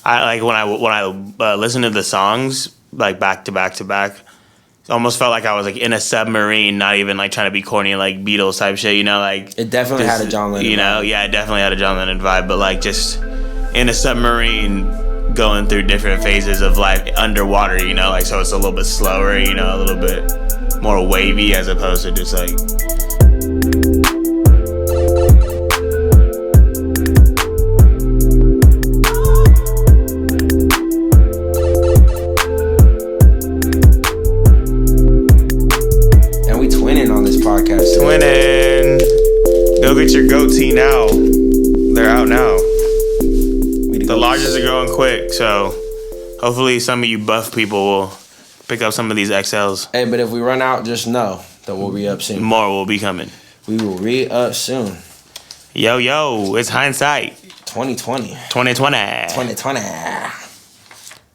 I like when I listen to the songs like back to back to back. It almost felt like I was like in a submarine, not even like trying to be corny, like Beatles type shit, you know, like it definitely had a John Lennon vibe. Yeah, it definitely had a John Lennon vibe, but like just in a submarine going through different phases of life underwater, you know, like so it's a little bit slower, you know, a little bit more wavy as opposed to just like podcast. Twinning. Go get your goat tea now. They're out now. The larges are going quick, so hopefully some of you buff people will pick up some of these XLs. Hey, but if we run out, just know that we'll re-up soon. More will be coming. We will re-up soon. Yo, it's Hindsight. 2020. 2020.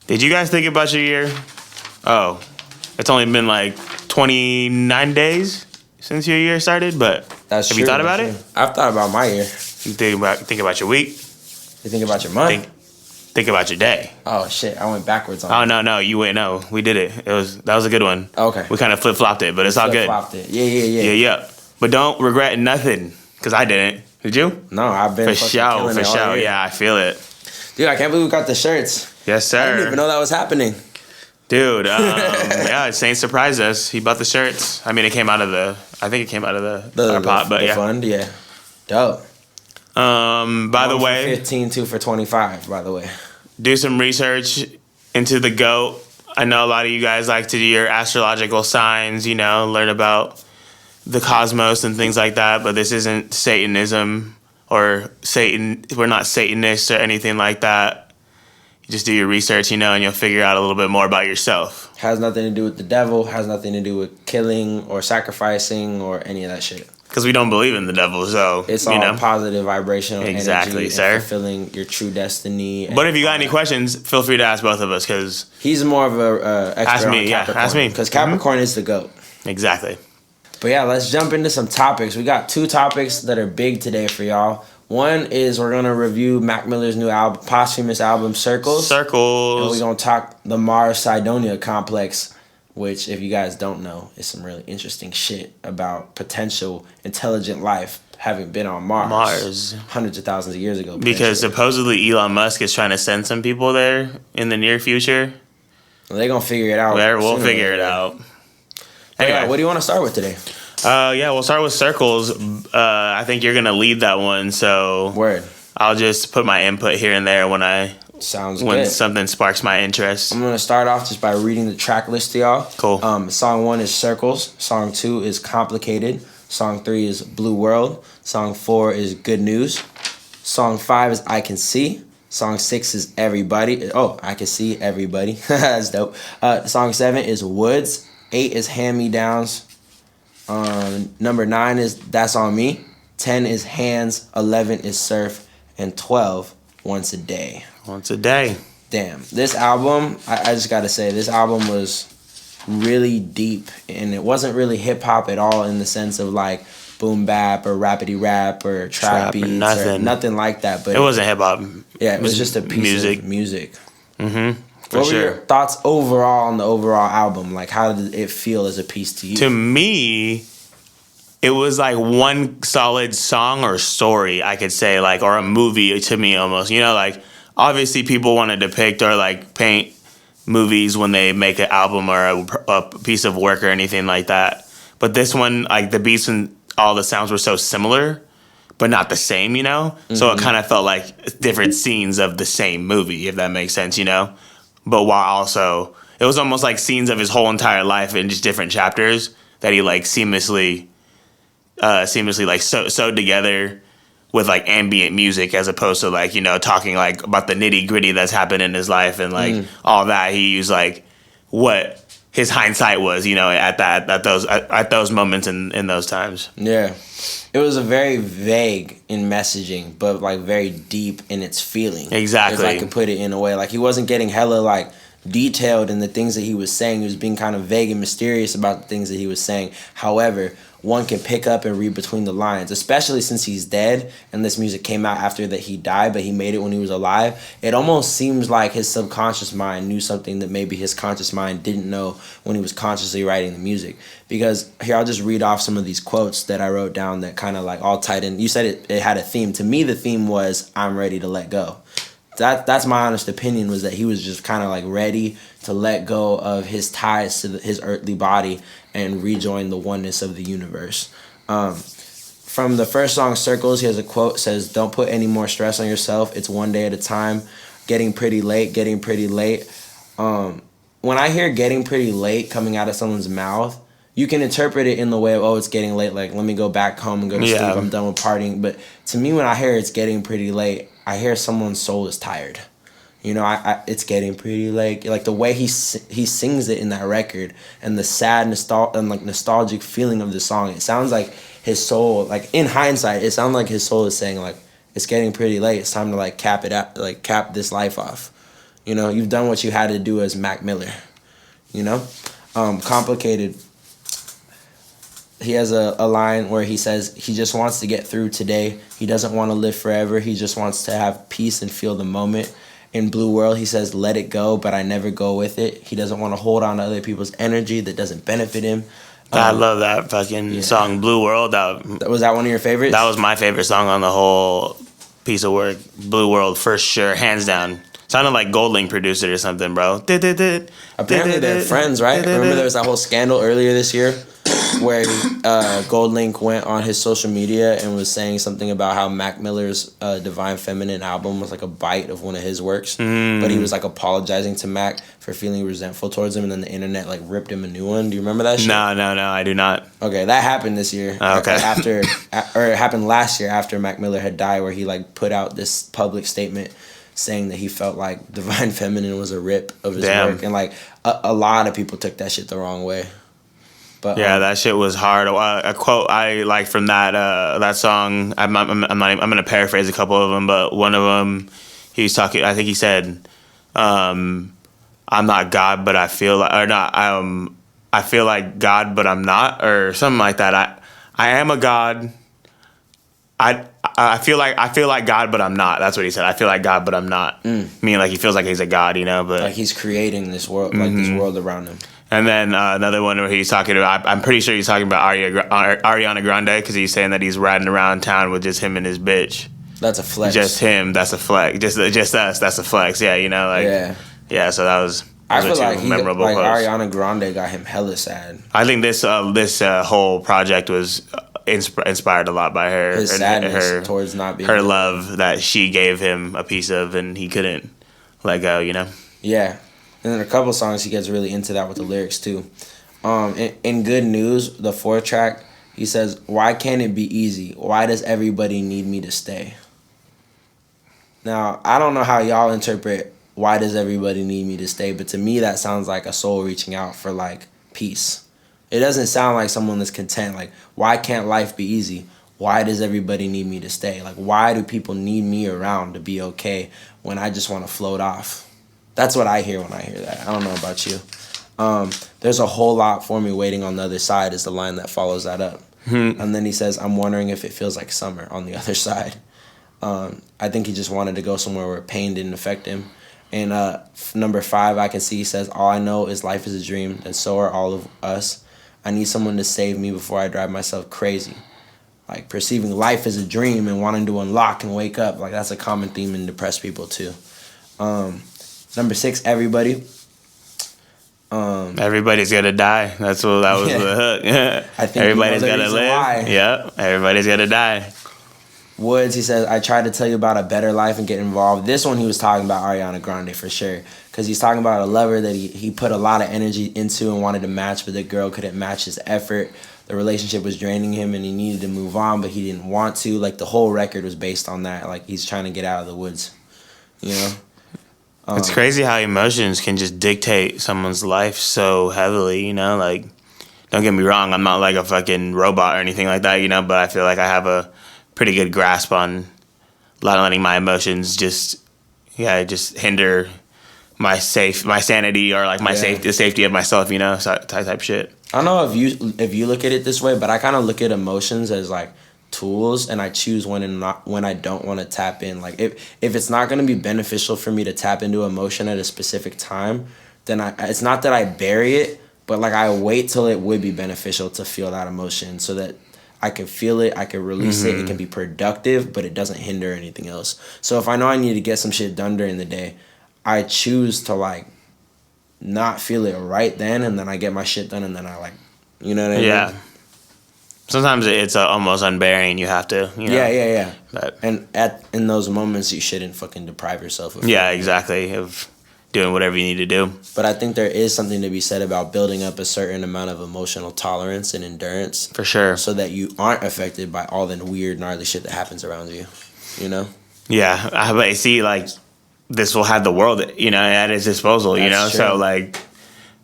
Did you guys think about your year? Oh, it's only been like 29 days since your year started, but have you thought about it? I've thought about my year. You think about your week? You think about your month? Think about your day. Oh shit, I went backwards on Oh no, you went no. We did it. That was a good one. Okay. We kind of flip-flopped it, but it's all good. Flip-flopped it. Yeah. But don't regret nothing, because I didn't. Did you? No, I've been for sure. Yeah, I feel it. Dude, I can't believe we got the shirts. Yes, sir. I didn't even know that was happening. Dude, yeah, Saint surprised us. He bought the shirts. I mean, I think it came out of our pot, but the fund, yeah. Dope. By the way, 15, 2 for 25, by the way. Do some research into the GOAT. I know a lot of you guys like to do your astrological signs, you know, learn about the cosmos and things like that, but this isn't Satanism or Satan. We're not Satanists or anything like that. Just do your research, you know, and you'll figure out a little bit more about yourself. Has nothing to do with the devil, has nothing to do with killing or sacrificing or any of that shit. Because we don't believe in the devil, so it's all positive vibrational energy, sir. And fulfilling your true destiny. But if you got any questions, feel free to ask both of us, because he's more of a expert on Capricorn. Ask me. Because Capricorn is the GOAT. Exactly. But yeah, let's jump into some topics. We got 2 topics that are big today for y'all. One is we're going to review Mac Miller's new album, posthumous album, Circles. And we're going to talk the Mars Cydonia Complex, which, if you guys don't know, is some really interesting shit about potential intelligent life having been on Mars. Hundreds of thousands of years ago. Because supposedly Elon Musk is trying to send some people there in the near future. Well, they're going to figure it out. We'll figure it out. Anyway, what do you want to start with today? We'll start with Circles. I think you're gonna lead that one, so word. I'll just put my input here and there when something sparks my interest. I'm gonna start off just by reading the track list to y'all. Cool. Song 1 is Circles. Song 2 is Complicated. Song 3 is Blue World. Song 4 is Good News. Song 5 is I Can See. Song 6 is Everybody. Oh, I Can See Everybody. That's dope. Song 7 is Woods. 8 is Hand Me Downs. Number 9 is That's On Me. 10 is Hands. 11 is Surf. And 12, Once a Day. Once a Day. Damn. This album, I just gotta say, this album was really deep. And it wasn't really hip-hop at all in the sense of like boom bap or rappity rap or trap beats or nothing like that. But it wasn't hip-hop. Yeah, it was just a piece of music. Mm-hmm. What were your thoughts overall on the overall album? Like, how did it feel as a piece to you? To me, it was like one solid song or story, I could say, like, or a movie to me almost. You know, like, obviously people want to depict or, like, paint movies when they make an album or a piece of work or anything like that. But this one, like, the beats and all the sounds were so similar, but not the same, you know? Mm-hmm. So it kind of felt like different scenes of the same movie, if that makes sense, you know? But while also, it was almost like scenes of his whole entire life in just different chapters that he like seamlessly like sewed together with like ambient music as opposed to like, you know, talking like about the nitty gritty that's happened in his life and like all that. He used like what his hindsight was, you know, at those moments in those times. Yeah. It was a very vague in messaging, but like very deep in its feeling. Exactly. If I could put it in a way. Like he wasn't getting hella like detailed in the things that he was saying. He was being kind of vague and mysterious about the things that he was saying. However, one can pick up and read between the lines, especially since he's dead and this music came out after that he died, but he made it when he was alive. It almost seems like his subconscious mind knew something that maybe his conscious mind didn't know when he was consciously writing the music. Because here, I'll just read off some of these quotes that I wrote down that kind of like all tied in. You said it had a theme. To me, the theme was, I'm ready to let go. That's my honest opinion, was that he was just kind of like ready to let go of his ties to his earthly body and rejoin the oneness of the universe. From the first song, Circles, he has a quote, says, don't put any more stress on yourself. It's one day at a time. Getting pretty late, getting pretty late. When I hear getting pretty late coming out of someone's mouth, you can interpret it in the way of, oh, it's getting late, like, let me go back home and go to sleep, I'm done with partying. But to me, when I hear it's getting pretty late, I hear someone's soul is tired. You know, it's getting pretty late. Like the way he sings it in that record, and the sad nostalgic feeling of the song, it sounds like his soul, like in hindsight, it sounds like his soul is saying like, it's getting pretty late. It's time to like cap this life off. You know, you've done what you had to do as Mac Miller. You know, Complicated. He has a line where he says he just wants to get through today. He doesn't want to live forever. He just wants to have peace and feel the moment. In Blue World, he says, let it go, but I never go with it. He doesn't want to hold on to other people's energy that doesn't benefit him. I love that fucking song, Blue World. Was that one of your favorites? That was my favorite song on the whole piece of work. Blue World, for sure, hands down. Sounded like Goldlink produced it or something, bro. Apparently they're friends, right? Remember there was that whole scandal earlier this year where Goldlink went on his social media and was saying something about how Mac Miller's Divine Feminine album was like a bite of one of his works. But he was like apologizing to Mac for feeling resentful towards him, and then the internet like ripped him a new one. Do you remember that shit? No, I do not. Okay, that happened this year. Okay. It happened last year after Mac Miller had died, where he like put out this public statement saying that he felt like Divine Feminine was a rip of his work, and like a lot of people took that shit the wrong way. But yeah, that shit was hard. A quote I like from that song. I'm gonna paraphrase a couple of them, but one of them, he was talking. I think he said, "I'm not God, but I feel like," or not. I feel like God, but I'm not, or something like that. I am a God. I feel like God, but I'm not. That's what he said. I feel like God, but I'm not. Meaning like he feels like he's a God, you know, but like he's creating this world, like this world around him. And then another one where he's talking about, I'm pretty sure he's talking about Ariana Grande, because he's saying that he's riding around town with just him and his bitch. That's a flex. Just him, that's a flex. Just us, that's a flex. Yeah, you know, like yeah. So that was. I feel like memorable posts. Ariana Grande got him hella sad. I think this whole project was inspired a lot by her. His sadness towards not being her love that she gave him a piece of, and he couldn't let go. You know. Yeah. And then a couple songs he gets really into that with the lyrics too. In Good News, the 4th track, he says, "Why can't it be easy? Why does everybody need me to stay?" Now, I don't know how y'all interpret why does everybody need me to stay, but to me that sounds like a soul reaching out for like peace. It doesn't sound like someone that's content. Like, why can't life be easy? Why does everybody need me to stay? Like, why do people need me around to be okay when I just want to float off? That's what I hear when I hear that. I don't know about you. There's a whole lot for me waiting on the other side is the line that follows that up. And then he says, I'm wondering if it feels like summer on the other side. I think he just wanted to go somewhere where pain didn't affect him. And number 5, I Can See, he says, all I know is life is a dream, and so are all of us. I need someone to save me before I drive myself crazy. Like, perceiving life as a dream and wanting to unlock and wake up, like, that's a common theme in depressed people, too. Number 6, Everybody. Everybody's gonna die. That was the hook. I think everybody's gotta live. Why. Yep, everybody's gonna die. Woods, he says, I tried to tell you about a better life and get involved. This one he was talking about Ariana Grande for sure. Because he's talking about a lover that he put a lot of energy into and wanted to match, but the girl couldn't match his effort. The relationship was draining him and he needed to move on, but he didn't want to. Like, the whole record was based on that. Like, he's trying to get out of the woods, you know? It's crazy how emotions can just dictate someone's life so heavily, you know? Like, don't get me wrong, I'm not like a fucking robot or anything like that, you know? But I feel like I have a pretty good grasp on not letting my emotions just hinder my sanity or like my Yeah. the safety of myself, you know, so, type shit. I don't know if you look at it this way, but I kind of look at emotions as like tools, and I choose when I don't want to tap in. Like if it's not going to be beneficial for me to tap into emotion at a specific time, then it's not that I bury it, but like I wait till it would be beneficial to feel that emotion so that I can feel it, I can release it, it can be productive, but it doesn't hinder anything else. So if I know I need to get some shit done during the day, I choose to like not feel it right then, and then I get my shit done, and then I like, you know what I mean? Yeah. Sometimes it's almost unbearing. You have to, you know. Yeah. But, And in those moments, you shouldn't fucking deprive yourself of yeah, exactly. Of doing whatever you need to do. But I think there is something to be said about building up a certain amount of emotional tolerance and endurance. For sure. So that you aren't affected by all the weird, gnarly shit that happens around you. You know? Yeah. But see, like, this will have the world, you know, at its disposal, you know? That's true. So, like,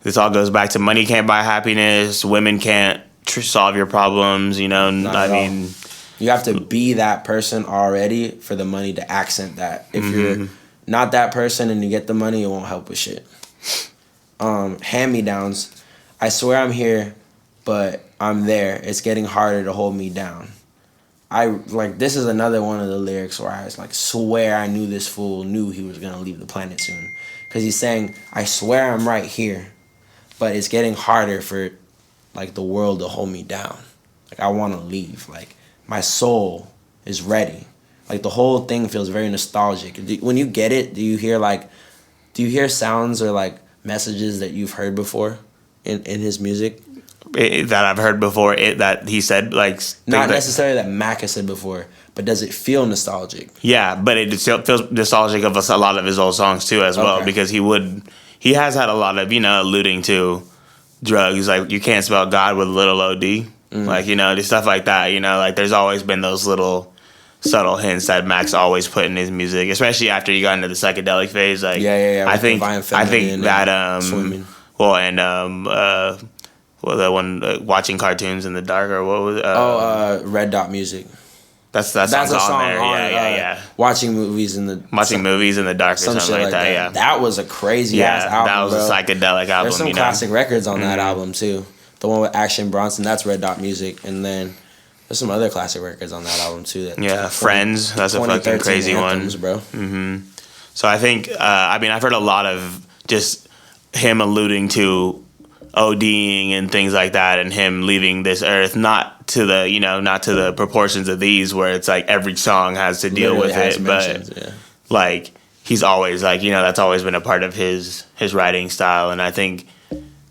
this all goes back to money can't buy happiness. Women can't solve your problems, you know? Not at all. You have to be that person already for the money to accent that. If you're not that person and you get the money, it won't help with shit. Hand-me-downs. I swear I'm here, but I'm there. It's getting harder to hold me down. This is another one of the lyrics where I was like, swear I knew this fool knew he was gonna leave the planet soon. Because he's saying, I swear I'm right here, but it's getting harder for like the world to hold me down. Like I want to leave. Like my soul is ready. Like the whole thing feels very nostalgic. When you get it, do you hear sounds or like messages that you've heard before in his music? That I've heard before, that he said, like... Not necessarily that Mac has said before, but does it feel nostalgic? Yeah, but it feels nostalgic of a lot of his old songs too as well, because he has had a lot of, you know, alluding to drugs, like you can't spell God with a little OD. Like, you know, just stuff like that, you know, like there's always been those little subtle hints that Mac's always put in his music, especially after he got into the psychedelic phase. Like, yeah. I think that swimming. Well, and the one watching cartoons in the dark, or what was it? Red Dot Music. That's a song on there. Yeah. Watching movies in the dark or something like that. Yeah, that was a crazy ass album. That was a psychedelic album. There's some classic records on that album too. The one with Action Bronson, that's Red Dot Music, and then there's some other classic records on that album too. Friends. That's a fucking crazy anthems, one, bro. So I think I've heard a lot of just him alluding to ODing and things like that, and him leaving this earth, not to the proportions of these where it's like every song has to deal with it, but like he's always like, you know, that's always been a part of his writing style. And I think,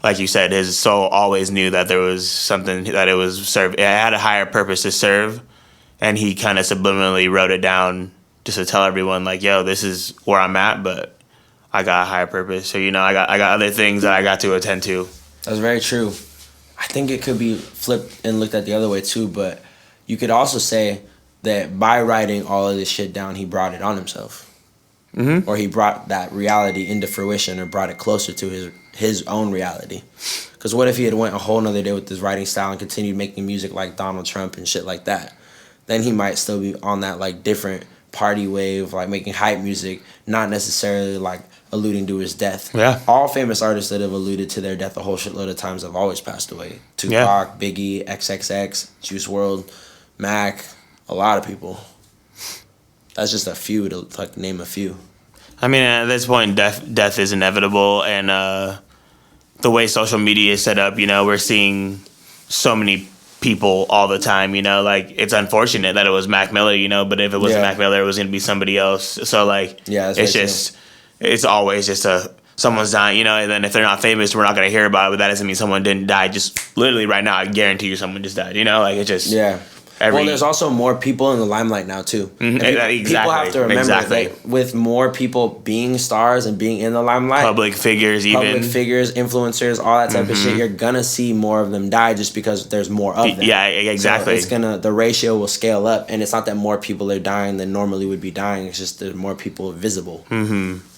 like you said, his soul always knew that there was something that it had a higher purpose to serve, and he kind of subliminally wrote it down just to tell everyone like, yo, this is where I'm at, but I got a higher purpose. So, you know, I got other things that I got to attend to. That's very true. I think it could be flipped and looked at the other way too, but you could also say that by writing all of this shit down, he brought it on himself. Or he brought that reality into fruition, or brought it closer to his own reality. Because what if he had went a whole nother day with his writing style and continued making music like Donald Trump and shit like that? Then he might still be on that like different party wave, like making hype music, not necessarily like alluding to his death. Yeah. All famous artists that have alluded to their death a whole shitload of times have always passed away. Tupac, Biggie, XXX, Juice WRLD, Mac, a lot of people. That's just a few, to like name a few. I mean, at this point, death is inevitable, and the way social media is set up, you know, we're seeing so many people all the time, you know, like it's unfortunate that it was Mac Miller, you know, but if it wasn't Mac Miller, it was going to be somebody else. So like, it's just, it's always just someone's dying, you know, and then if they're not famous, we're not going to hear about it, but that doesn't mean someone didn't die. Just literally right now, I guarantee you someone just died, you know, like it just, well, there's also more people in the limelight now too. Exactly. People have to remember that with more people being stars and being in the limelight, public figures, influencers, all that type of shit, you're gonna see more of them die just because there's more of them. Yeah, exactly. So the ratio will scale up, and it's not that more people are dying than normally would be dying. It's just there's more people visible.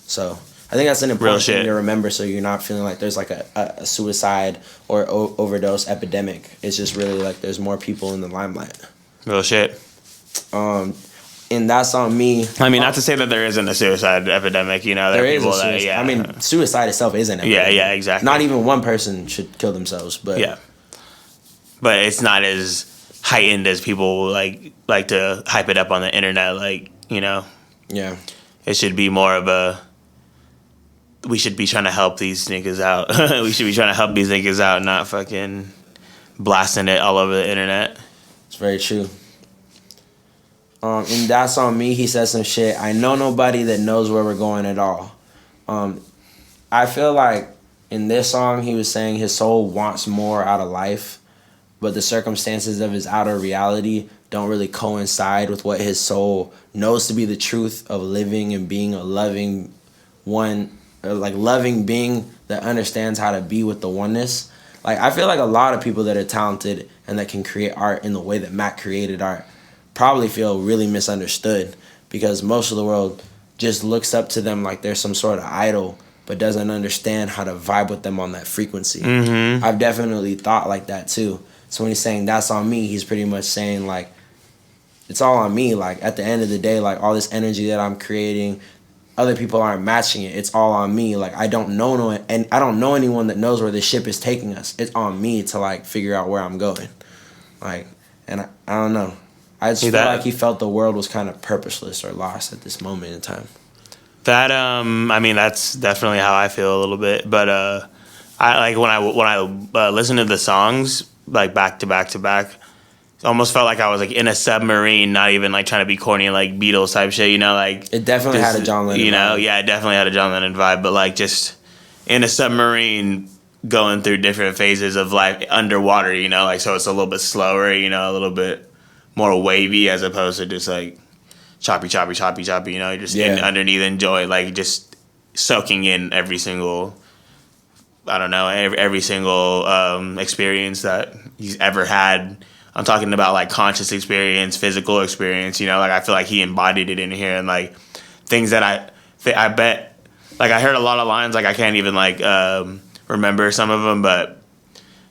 So I think that's an important thing to remember, so you're not feeling like there's like a suicide or overdose epidemic. It's just really like there's more people in the limelight. Real shit. And That's On Me. I mean, not to say that there isn't a suicide epidemic, you know, there are people that, yeah. I mean, suicide itself isn't. Yeah, exactly. Not even one person should kill themselves, but yeah. But it's not as heightened as people like to hype it up on the internet, like, you know. Yeah. It should be more of a, we should be trying to help these niggas out. We should be trying to help these niggas out, not fucking blasting it all over the internet. It's very true. And That's On Me, he says some shit. I know nobody that knows where we're going at all. I feel like in this song, he was saying his soul wants more out of life, but the circumstances of his outer reality don't really coincide with what his soul knows to be the truth of living and being a loving one, like loving being that understands how to be with the oneness. Like, I feel like a lot of people that are talented and that can create art in the way that Matt created art probably feel really misunderstood, because most of the world just looks up to them like they're some sort of idol, but doesn't understand how to vibe with them on that frequency. Mm-hmm. I've definitely thought like that too. So when he's saying that's on me, he's pretty much saying like, it's all on me. Like, at the end of the day, like, all this energy that I'm creating, other people aren't matching it. It's all on me. Like, I don't know no one, and I don't know anyone that knows where the ship is taking us. It's on me to like figure out where I'm going. Like, and I don't know. I just feel like he felt the world was kind of purposeless or lost at this moment in time. That I mean, that's definitely how I feel a little bit. But I like when I listen to the songs like back to back to back. It almost felt like I was like in a submarine, not even like trying to be corny and like Beatles type shit, you know, like it definitely had a John Lennon, you know, vibe. Yeah, it definitely had a John Lennon vibe, but like just in a submarine going through different phases of life underwater, you know, like so it's a little bit slower, you know, a little bit more wavy as opposed to just like choppy, you know, you're just underneath enjoy, like just soaking in every single, I don't know, every single experience that he's ever had. I'm talking about like conscious experience, physical experience, you know, like I feel like he embodied it in here, and like things that I bet, like I heard a lot of lines, like I can't even like remember some of them, but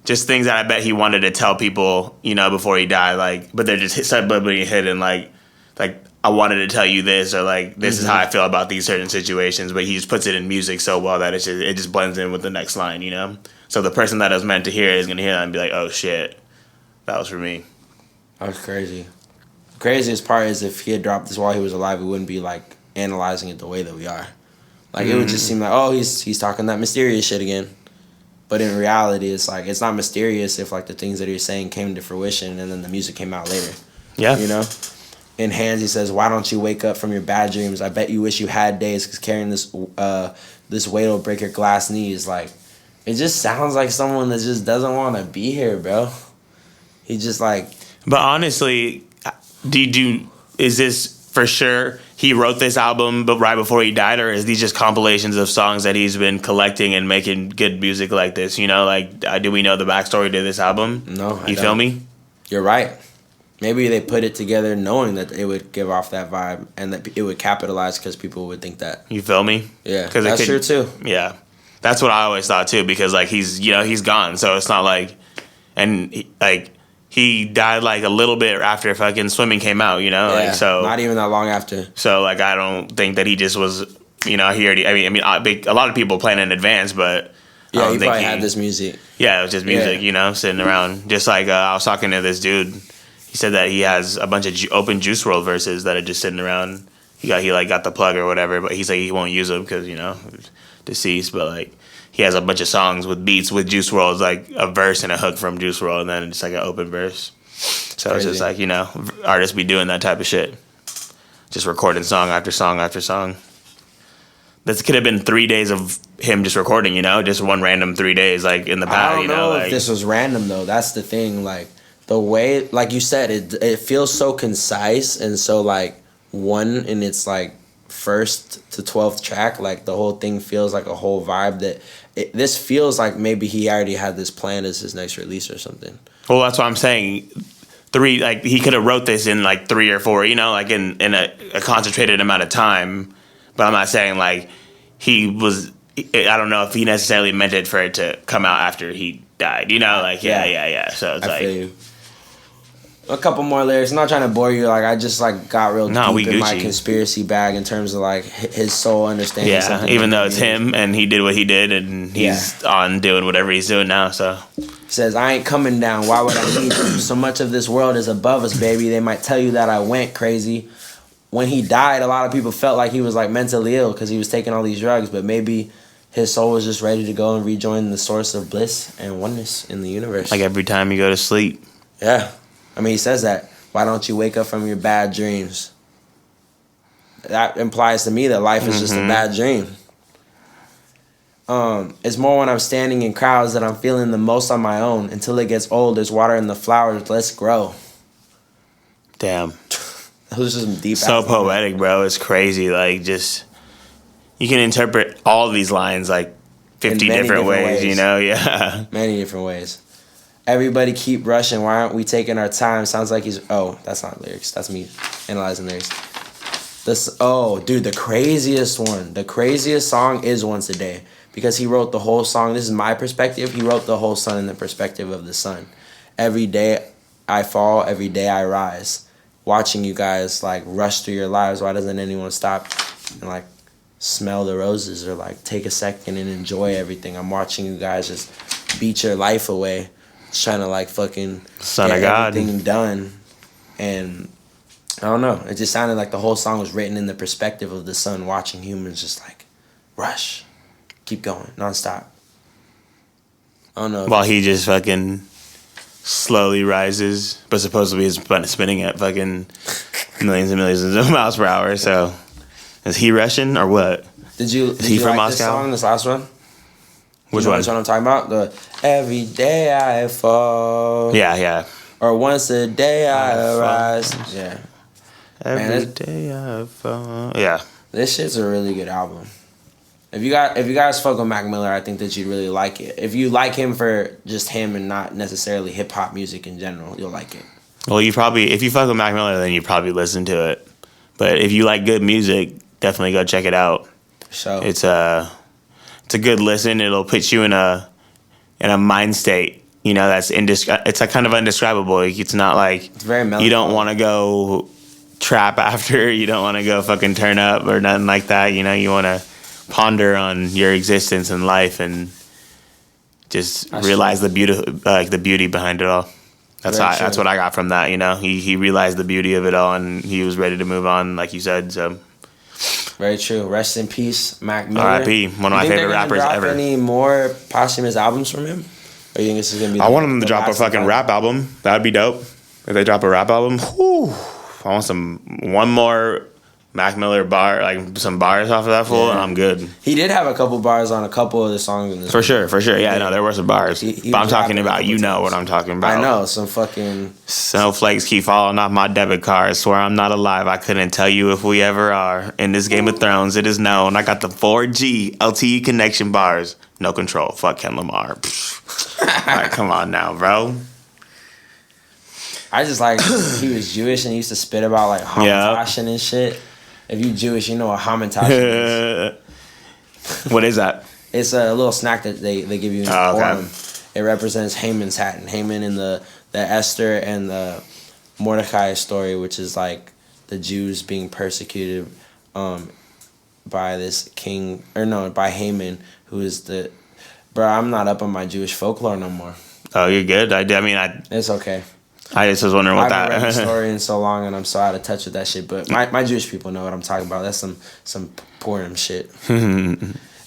just things that I bet he wanted to tell people, you know, before he died, like, but they're just subliminally hidden, like I wanted to tell you this, or like this is how I feel about these certain situations, but he just puts it in music so well that it just blends in with the next line, you know. So the person that was meant to hear it is gonna hear that and be like, oh shit, that was for me. That was crazy. The craziest part is if he had dropped this while he was alive, we wouldn't be like analyzing it the way that we are. Like it would just seem like, oh, he's talking that mysterious shit again. But in reality, it's like it's not mysterious if like the things that he was saying came to fruition and then the music came out later. Yeah. You know? In Hands, he says, why don't you wake up from your bad dreams? I bet you wish you had days, because carrying this weight will break your glass knees. Like, it just sounds like someone that just doesn't want to be here, bro. He just like... But honestly, is this for sure he wrote this album but right before he died, or is these just compilations of songs that he's been collecting and making good music like this? You know, like, do we know the backstory to this album? No, You feel me? You're right. Maybe they put it together knowing that it would give off that vibe and that it would capitalize because people would think that. You feel me? Yeah, that's true too. Yeah, that's what I always thought too, because like he's gone, so it's not like, and he died like a little bit after fucking Swimming came out, you know, Yeah, like so not even that long after. So like I don't think that he just was, you know, he already. I mean, a lot of people plan in advance, but yeah, he probably had this music. Yeah, it was just music, you know, sitting around. Just like I was talking to this dude. He said that he has a bunch of open Juice WRLD verses that are just sitting around. He got the plug or whatever, but he's like he won't use them because, you know, deceased. But like he has a bunch of songs with beats with Juice WRLD. It's like a verse and a hook from Juice WRLD, and then it's like an open verse. So Crazy. It's just like, you know, artists be doing that type of shit, just recording song after song after song. This could have been 3 days of him just recording, you know, just one random 3 days, like in the past. I don't know like, if this was random though. That's the thing, like. The way, like you said, it feels so concise and so like one in its like first to 12th track. Like the whole thing feels like a whole vibe that this feels like maybe he already had this planned as his next release or something. Well, that's what I'm saying. Like he could have wrote this in like 3 or 4, you know, like in a concentrated amount of time. But I'm not saying like he was. I don't know if he necessarily meant it for it to come out after he died. You know, like yeah. So it's I like. Feel you. A couple more lyrics. I'm not trying to bore you. Like, I just like got real deep in my conspiracy bag in terms of like his soul understanding. Yeah, even though it's him and he did what he did and he's on doing whatever he's doing now. So he says, "I ain't coming down. Why would I need you? So much of this world is above us, baby. They might tell you that I went crazy." When he died, a lot of people felt like he was like mentally ill because he was taking all these drugs, but maybe his soul was just ready to go and rejoin the source of bliss and oneness in the universe. Like every time you go to sleep. Yeah. I mean, he says that. Why don't you wake up from your bad dreams? That implies to me that life is just a bad dream. It's more when I'm standing in crowds that I'm feeling the most on my own. Until it gets old, there's water in the flowers. Let's grow. Damn. Those are some deep. So poetic, bro. It's crazy. Like, just you can interpret all these lines like 50 different ways. You know? Yeah. Many different ways. Everybody keep rushing. Why aren't we taking our time? Sounds like he's... Oh, that's not lyrics. That's me analyzing lyrics. Dude, the craziest one. The craziest song is Once a Day. Because he wrote the whole song. This is my perspective. He wrote the whole song in the perspective of the sun. Every day I fall. Every day I rise. Watching you guys, like, rush through your lives. Why doesn't anyone stop and, like, smell the roses or, like, take a second and enjoy everything? I'm watching you guys just beat your life away. Trying to like fucking Son get of God. everything done, and I don't know. It just sounded like the whole song was written in the perspective of the sun, watching humans just like rush, keep going, nonstop. I don't know. While he just fucking slowly rises, but supposedly is spinning at fucking millions and millions of miles per hour. So, is he Russian or what? Did you from like Moscow? This song, this last one? Which you know one? Which one I'm talking about? The every day I fall. Yeah. Or once a day I rise. Yeah. Every day I fall. Yeah. This shit's a really good album. If you guys fuck with Mac Miller, I think that you'd really like it. If you like him for just him and not necessarily hip hop music in general, you'll like it. Well, if you fuck with Mac Miller, then you probably listen to it. But if you like good music, definitely go check it out. So it's a good listen. It'll put you in a mind state. You know, it's like kind of indescribable. It's not like it's very melancholy. You don't want to go trap after. You don't want to go fucking turn up or nothing like that. You know, you want to ponder on your existence and life and just realize the beauty behind it all. That's what I got from that. You know, he realized the beauty of it all and he was ready to move on, like you said. So. Very true. Rest in peace, Mac Miller. R.I.P. One of my favorite rappers ever. Any more posthumous albums from him? Or you think this is gonna be? I want them to drop a fucking rap album. That'd be dope. If they drop a rap album, whew, I want one more Mac Miller bar, like some bars off of that fool, and I'm good. He did have a couple bars on a couple of the songs in this. For sure. Yeah, no, there were some bars. But I'm talking about, you know what I'm talking about. I know, some fucking... Snowflakes keep falling off my debit card. Swear I'm not alive. I couldn't tell you if we ever are. In this Game of Thrones, it is known. I got the 4G LTE connection bars. No control. Fuck Ken Lamar. Alright, come on now, bro. I just like, he was Jewish and he used to spit about like hamantashen and shit. If you Jewish, you know what hamantashen is. What is that? It's a little snack that they give you in the Purim. It represents Haman's hat. And Haman in the Esther and the Mordecai story, which is like the Jews being persecuted by this king, by Haman, who is the... Bro, I'm not up on my Jewish folklore no more. Oh, you're good? It's okay. I just was wondering what that... I haven't read the story in so long, and I'm so out of touch with that shit. But my Jewish people know what I'm talking about. That's some Purim shit.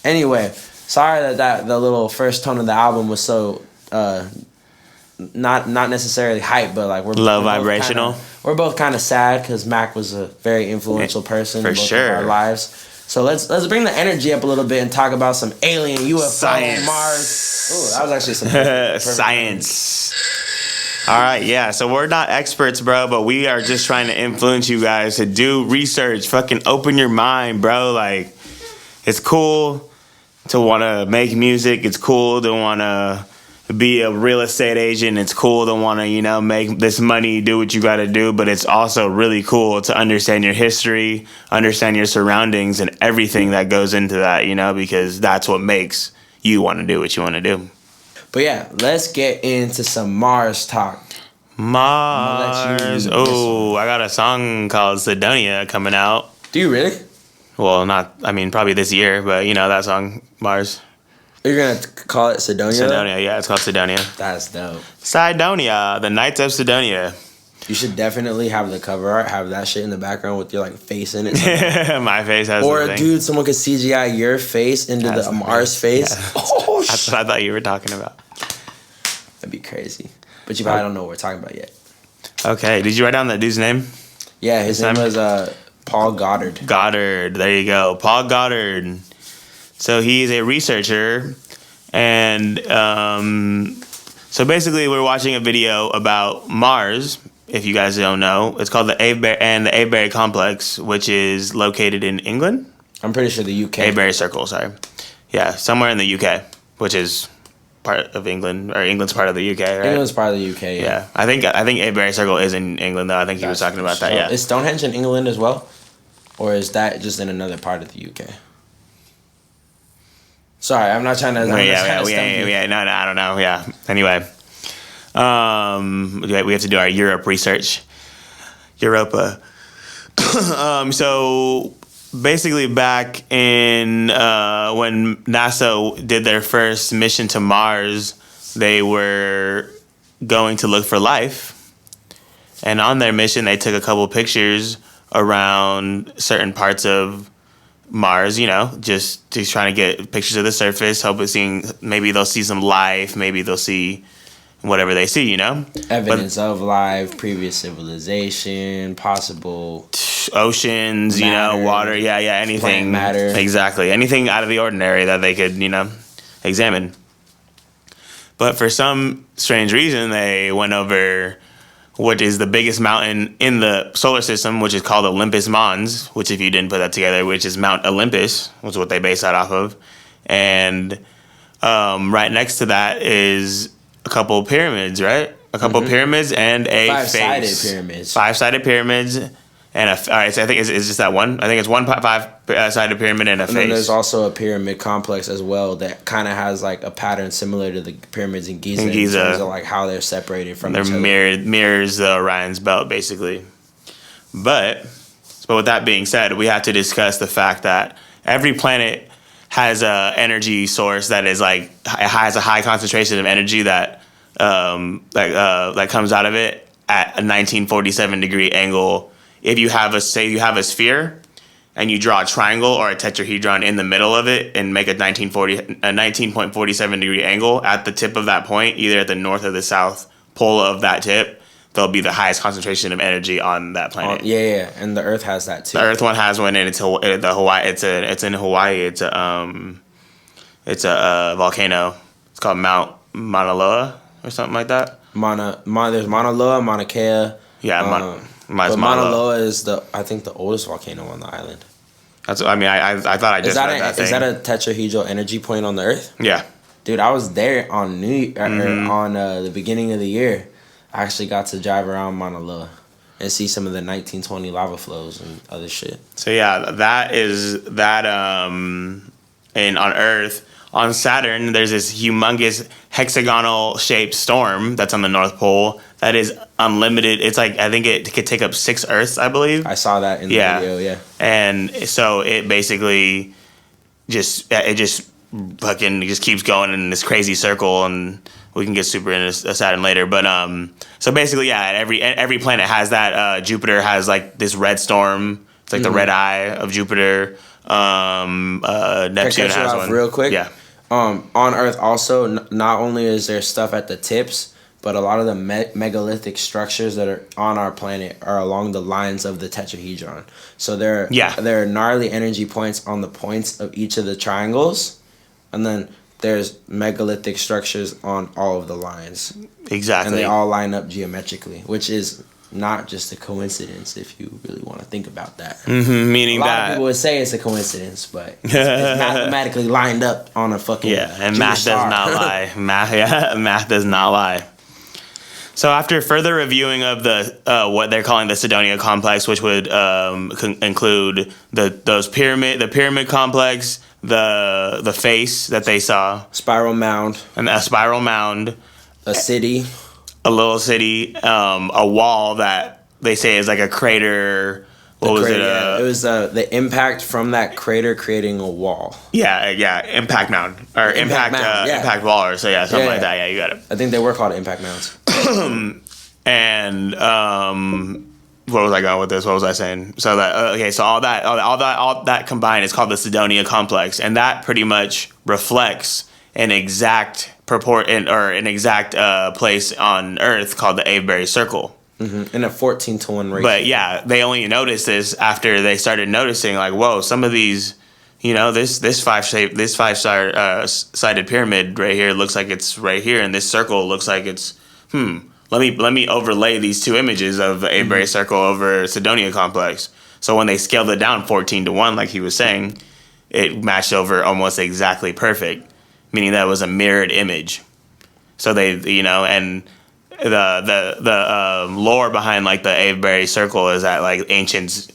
Anyway, sorry that the little first tone of the album was so not necessarily hype, but like we're vibrational. We're both kind of sad because Mac was a very influential person in both of our lives. So let's bring the energy up a little bit and talk about some alien UFO Science. Mars. Ooh, that was actually some perfect science. All right, yeah. So we're not experts, bro, but we are just trying to influence you guys to do research. Fucking open your mind, bro. Like, it's cool to want to make music. It's cool to want to be a real estate agent. It's cool to want to, make this money, do what you got to do. But it's also really cool to understand your history, understand your surroundings, and everything that goes into that, because that's what makes you want to do what you want to do. But yeah, let's get into some Mars talk. Mars. lead Oh, I got a song called Cydonia coming out. Do you really? Well, probably this year, but you know that song, Mars. You're gonna call it Cydonia? Cydonia, yeah, it's called Cydonia. That's dope. Cydonia, the Knights of Cydonia. You should definitely have the cover art, have that shit in the background with your like face in it. My face has or something. dude, someone could CGI your face into the Mars face. Yeah. Oh That's shit. what I thought you were talking about. That'd be crazy. But you probably don't know what we're talking about yet. Okay, did you write down that dude's name? Yeah, his name was Paul Goddard. Goddard, there you go. Paul Goddard. So he's a researcher, and so basically we're watching a video about Mars. If you guys don't know, it's called the Avebury Complex, which is located in England. I'm pretty sure the UK. Avebury Circle, sorry. Yeah, somewhere in the UK, which is part of England, or England's part of the UK, right? England's part of the UK. Yeah, I think Avebury Circle is in England, though. I think he was talking about that. Yeah, Is Stonehenge in England as well, or is that just in another part of the UK? Sorry, I'm not trying to. No, I don't know. Yeah. Anyway, we have to do our Europe research. Europa. So basically, back in when NASA did their first mission to Mars, they were going to look for life, and on their mission, they took a couple pictures around certain parts of Mars, you know, just trying to get pictures of the surface, maybe they'll see some life, maybe they'll see whatever they see, you know? Evidence of life, previous civilization, possible oceans, matter, you know, water, anything. plant matter. Exactly. Anything out of the ordinary that they could, you know, examine. But for some strange reason, they went over what is the biggest mountain in the solar system, which is called Olympus Mons, which if you didn't put that together, which is Mount Olympus, was what they base that off of. And right next to that is a couple pyramids, right? A couple pyramids and a Five-sided face. pyramids. Five-sided pyramids. And all right, so I think it's just that one. I think it's one five-sided pyramid and a face. And then there's also a pyramid complex as well that kind of has like a pattern similar to the pyramids in Giza. In terms of like how they're separated from each other. Mirrors the Orion's belt, basically. But with that being said, we have to discuss the fact that every planet has a energy source that is like has a high concentration of energy that comes out of it at a 1947 degree angle. If you have a sphere and you draw a triangle or a tetrahedron in the middle of it and make a 19.47 degree angle at the tip of that point, either at the north or the south pole of that tip, there'll be the highest concentration of energy on that planet. And the Earth has that too. The Earth one has one, and it's Hawaii. It's in Hawaii. It's a volcano. It's called Mount Mauna Loa or something like that. There's Mauna Loa, Mauna Kea. Yeah, but Mauna Loa is I think the oldest volcano on the island. That's. I mean, I thought I just read that thing. Is that a tetrahedral energy point on the Earth? Yeah. Dude, I was there on the beginning of the year. I actually got to drive around Mauna Loa and see some of the 1920 lava flows and other shit. So yeah, that is that. And on Earth, on Saturn, there's this humongous hexagonal shaped storm that's on the North Pole that is unlimited. It's like I think it could take up 6 Earths, I believe. I saw that in the video. Yeah. And so it basically just fucking just keeps going in this crazy circle, and we can get super into Saturn later. But so basically, yeah, every planet has that. Jupiter has like this red storm. It's like the red eye of Jupiter. Neptune has one. Real quick. Yeah. On Earth also, not only is there stuff at the tips, but a lot of the megalithic structures that are on our planet are along the lines of the tetrahedron. So there are gnarly energy points on the points of each of the triangles, and then there's megalithic structures on all of the lines. Exactly. And they all line up geometrically, which is not just a coincidence if you really want to think about that. Meaning a lot of people would say it's a coincidence, but it's mathematically lined up on a fucking and math does not lie. Math does not lie. So after further reviewing of the what they're calling the Cydonia Complex, which would include the pyramid complex, the face that they saw, spiral mound, and a spiral mound, a city, a little city, a wall that they say is like a crater. What was it? It was the impact from that crater creating a wall. Yeah, impact mound or impact mound, impact wall, or so something like that. Yeah, you got it. I think they were called impact mounds. And where was I going with this? What was I saying? So that so all that combined is called the Cydonia Complex, and that pretty much reflects an exact an exact place on Earth called the Avebury Circle. Mm-hmm. In a 14-to-1 ratio. But yeah, they only noticed this after they started noticing, like, whoa, some of these, this five-sided pyramid right here looks like it's right here, and this circle looks like it's Let me overlay these two images of the Avebury Circle over Cydonia Complex. So when they scaled it down 14-to-1, like he was saying, it matched over almost exactly perfect, meaning that it was a mirrored image. So they, and the lore behind like the Avebury Circle is that like ancients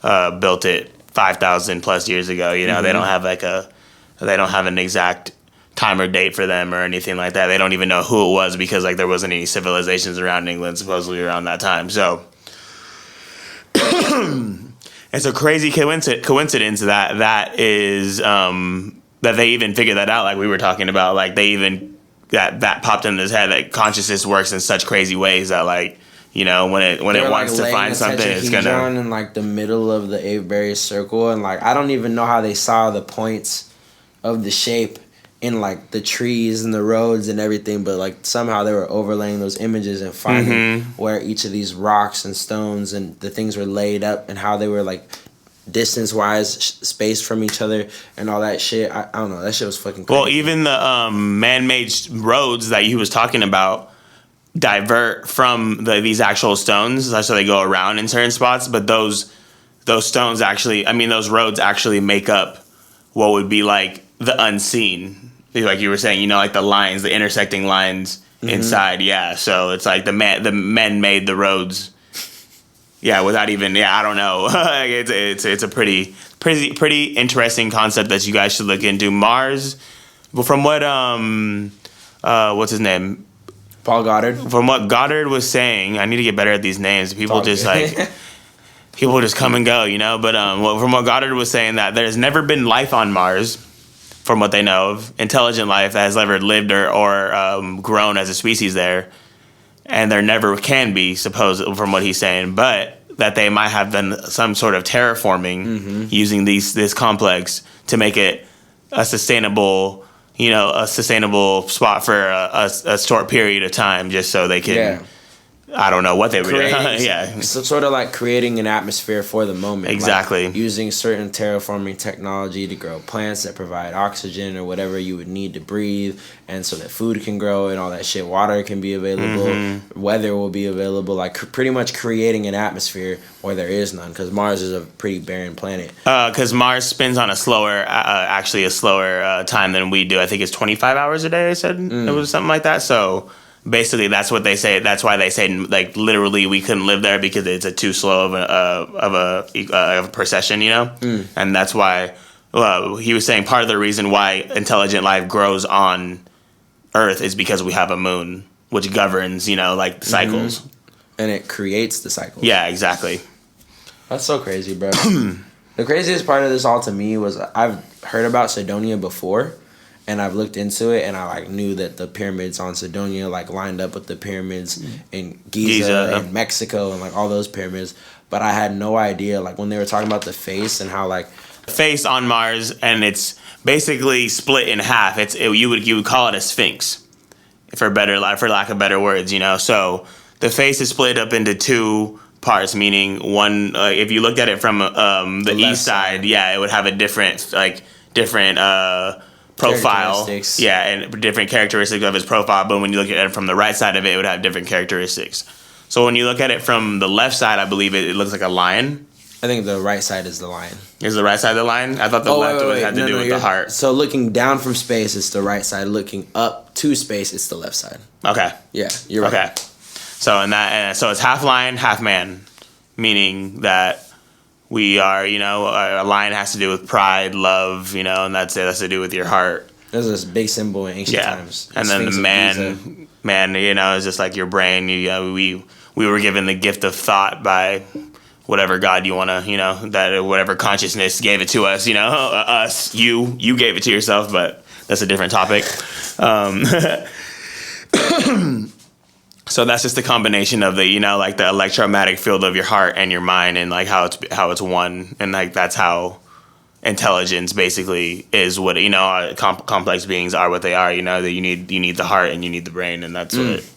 built it 5,000 plus years ago. They don't have they don't have an exact time or date for them or anything like that. They don't even know who it was because like there wasn't any civilizations around England supposedly around that time. So it's a crazy coincidence that is that they even figured that out. Like we were talking about, like they even that popped in his head that consciousness works in such crazy ways that like when it wants to find something, it's gonna in like the middle of the Avebury Circle, and like I don't even know how they saw the points of the shape in like the trees and the roads and everything, but like somehow they were overlaying those images and finding where each of these rocks and stones and the things were laid up and how they were like distance wise spaced from each other and all that shit. I don't know, that shit was fucking crazy. Well, even the man-made roads that he was talking about divert from these actual stones, so they go around in certain spots, but those stones actually, those roads actually make up what would be like the unseen, like you were saying, like the lines, the intersecting lines inside. Yeah, so it's like the men made the roads. Yeah, without even. Yeah, I don't know. it's a pretty interesting concept that you guys should look into. Mars, from what what's his name? Paul Goddard. From what Goddard was saying, I need to get better at these names. People just people just come and go, But from what Goddard was saying, that there's never been life on Mars, from what they know of, intelligent life that has ever lived or grown as a species there, and there never can be, supposedly, from what he's saying, but that they might have done some sort of terraforming using this complex to make it a sustainable spot for a short period of time, just so they can. Yeah. I don't know what they were doing. Yeah. So sort of like creating an atmosphere for the moment. Exactly. Like using certain terraforming technology to grow plants that provide oxygen or whatever you would need to breathe, and so that food can grow and all that shit. Water can be available. Weather will be available. Like pretty much creating an atmosphere where there is none, because Mars is a pretty barren planet. Because Mars spins on a slower time than we do. I think it's 25 hours a day. I said it was something like that. So. Basically, that's what they say. That's why they say, like, literally, we couldn't live there because it's a too slow of a procession, And that's why he was saying part of the reason why intelligent life grows on Earth is because we have a moon, which governs, like the cycles. And it creates the cycles. Yeah, exactly. That's so crazy, bro. The craziest part of this all to me was I've heard about Cydonia before. And I've looked into it, and I like knew that the pyramids on Cydonia like lined up with the pyramids in Giza and Mexico and like all those pyramids. But I had no idea, like when they were talking about the face and how like face on Mars, and it's basically split in half. You would call it a sphinx, for lack of better words, So the face is split up into two parts, meaning one. If you looked at it from the east side, it would have a different profile, and different characteristics of his profile. But when you look at it from the right side of it would have different characteristics. So when you look at it from the left side, I believe it looks like a lion. I think the right side is the lion. Is the right side the lion? I thought the left had to do with the heart. So looking down from space, it's the right side. Looking up to space, it's the left side. Okay. Yeah, you're right. Okay. So so it's half lion, half man, meaning that we are, a lion has to do with pride, love, and that's to do with your heart. There's this big symbol in ancient times. And then the man, you know, is just like your brain. We were given the gift of thought by whatever God you want to, you know, that whatever consciousness gave it to us, you know, us, you gave it to yourself, but that's a different topic. So that's just the combination of the, you know, like the electromagnetic field of your heart and your mind, and like how it's one, and like that's how intelligence basically is. What, you know, complex beings are what they are. You know, that you need the heart and you need the brain, and that's what.